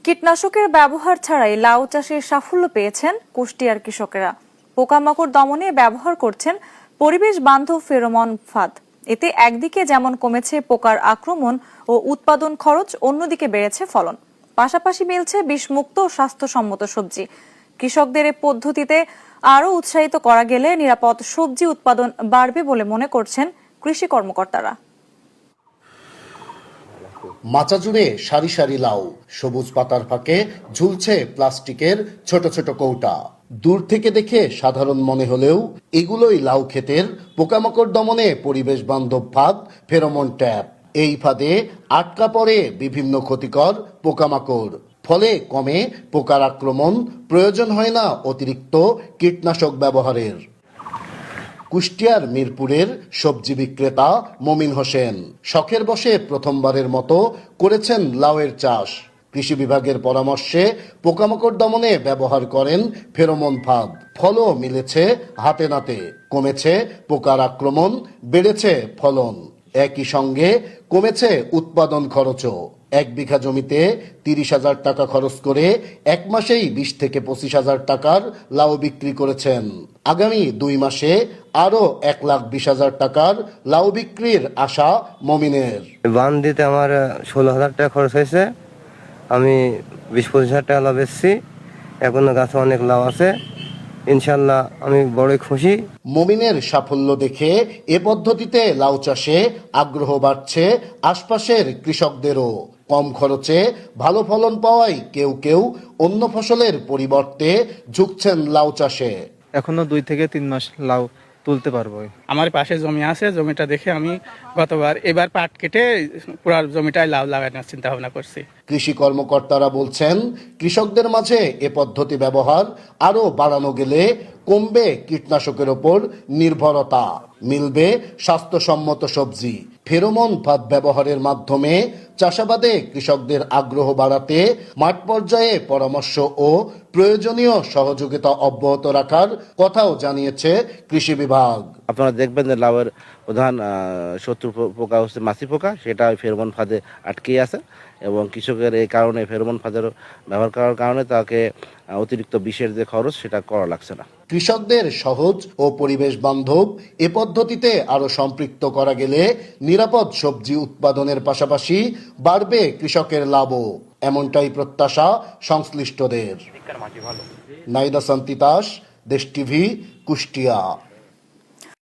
কীটনাশকের ব্যবহার ছাড়াই লাউ চাষে সাফল্য পেয়েছেন কুষ্টিয়ার কৃষকেরা। পোকামাকড় দমনে ব্যবহার করছেন পরিবেশ বান্ধব ফেরোমন ফাঁদ। এতে একদিকে যেমন কমেছে পোকার আক্রমণ ও উৎপাদন খরচ, অন্যদিকে বেড়েছে ফলন। পাশাপাশি মিলছে বিষমুক্ত ও স্বাস্থ্যসম্মত সবজি। কৃষকদের এই পদ্ধতিতে আরও উৎসাহিত করা গেলে নিরাপদ সবজি উৎপাদন বাড়বে বলে মনে করছেন কৃষি কর্মকর্তারা। মাচা জুড়ে সারি সারি লাউ, সবুজ পাতার ফাঁকে ঝুলছে প্লাস্টিকের ছোট ছোট কৌটা। দূর থেকে দেখে সাধারণ মনে হলেও এগুলোই লাউ ক্ষেতের পোকামাকড় দমনে পরিবেশ বান্ধব ফাঁদ, ফেরোমন ট্যাপ। এই ফাঁদে আটকা পড়ে বিভিন্ন ক্ষতিকর পোকামাকড়, ফলে কমে পোকার আক্রমণ, প্রয়োজন হয় না অতিরিক্ত কীটনাশক ব্যবহারের। কুষ্টিয়ার মিরপুরের সবজি বিক্রেতা মমিন হোসেন শখের বশে প্রথমবারের মতো করেছেন লাউয়ের চাষ। কৃষি বিভাগের পরামর্শে পোকামাকড় দমনে ব্যবহার করেন ফেরোমন ফাঁদ। ফলও মিলেছে হাতে নাতে, কমেছে পোকার আক্রমণ, বেড়েছে ফলন। একই সঙ্গে কমেছে উৎপাদন খরচও। 1 বিঘা জমিতে 30,000 টাকা খরচ করে 1 মাসেই 20 থেকে 25,000 টাকার লাউ বিক্রি করেছেন। আগামী 2 মাসে আরো 1,20,000 টাকার লাউ বিক্রির আশা মমিনের। বান দিতে আমার 16,000 টাকা খরচ হয়েছে। আমি 20-25,000 টাকা লাভ এসেছি। এখনো গাছে অনেক লাউ আছে, ইনশাল্লাহ আমি বড়ই খুশি। মমিনের সাফল্য দেখে এ পদ্ধতিতে লাউ চাষে আগ্রহ বাড়ছে আশপাশের কৃষকদেরও। কম খরচে ভালো ফলন পাওয়ায় কেউ কেউ অন্য ফসলের পরিবর্তে ঝুঁকছেন লাউ চাষে। এখনো 2 থেকে 3 মাস লাউ তুলতে পারবো। আমার পাশে জমি আছে, জমিটা দেখে আমি এবার পাট কেটে পুরো জমিটায় লাউ লাগানোর চিন্তা ভাবনা করছি। কৃষি কর্মকর্তারা বলছেন, কৃষকদের মাঝে এ পদ্ধতি ব্যবহার আরো বাড়ানো গেলে কমবে কীটনাশকের ওপর নির্ভরতা, মিলবে স্বাস্থ্যসম্মত সবজি। ফেরোমন ফাঁদ ব্যবহারের মাধ্যমে চাষাবাদে কৃষকদের আগ্রহ বাড়াতে মাঠ পর্যায়ে পরামর্শ ও প্রয়োজনীয় সহযোগিতা অব্যাহত রাখার কথাও জানিয়েছে কৃষি বিভাগ। আপনারা দেখবেন যে লাউয়ের প্রধান শত্রু পোকা হচ্ছে মাছি পোকা, সেটা ফেরোমন ফাঁদে আটকে আছে এবং কৃষকের এই কারণে ফেরোমন ফাঁদের ব্যবহার করার কারণে তাকে অতিরিক্ত বিষের যে খরচ সেটা করা লাগছে না। কৃষকদের সহজ ও পরিবেশ বান্ধব এ পদ্ধতিতে আরো সম্পৃক্ত করা গেলে নিরাপদ সবজি উৎপাদনের পাশাপাশি বাড়বে কৃষকের লাভও, এমনটাই প্রত্যাশা সংশ্লিষ্টদের। নাইদা সান্তিতাস, দেশ টিভি, কুষ্টিয়া।